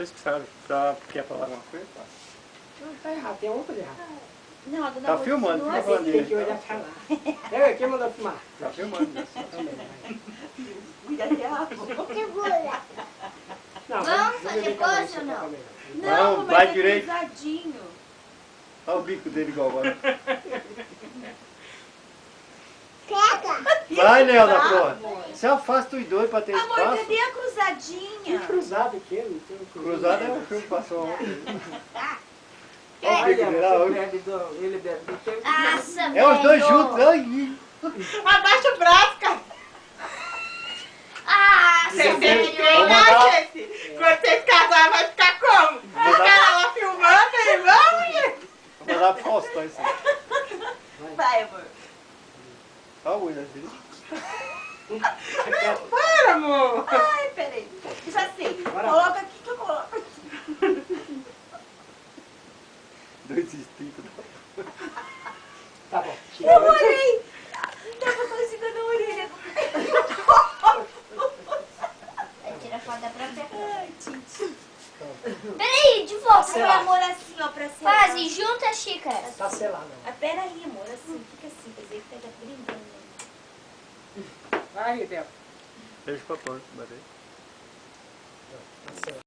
Vocês que sabem. Quer falar alguma coisa? Tá. Não, tá errado, tem alguma coisa errada. Não, a dona Tá Ruth filmando, não fica é falando Tem que dele. olhar pra lá. Quem mandou filmar? Tá filmando. Também, vai. Cuida dela. Segura. Não, Vamos vamos fazer câmera, pose ou não? câmera. Não, Não, vai mas é direito. cruzadinho. Olha o bico dele igual agora. Pega. Vai, Nelda, Tá, porra. amor. Se afasta os dois pra ter Amor, espaço. cadê a Que cruzadinha? cruzado aqui, não tem um Cruzado é o filme que passou ontem. Olha o Olha, bico dele. olha. ele bebe do teu. Nossa, É os dois velho. juntos. Ai. Abaixa o braço, cara. Ah, Você tem que velho. treinar, gente. Quando vocês casarem, vai ficar como? Vou Os dar- caras lá filmando, e vamos, gente. Vou dar pro Faustão isso aí. Vai, amor. Olha o olho dele. Para, amor. Ai, peraí. Já sei. Bora. Coloca aqui que eu coloco aqui. Dois instintos. Tá bom. Eu olhei. Não tava conseguindo a orelha. Tira a foto da própria. Ai, Titi. Peraí, de volta. Põe, amor, assim, ó, pra ser. Faz e junta as xícaras. Tá selado. Ah, peraí, amor, assim. Fica assim, quer dizer que tá brincando. Vai, Rebel. Beijo pra todos. Valeu. Tá selado.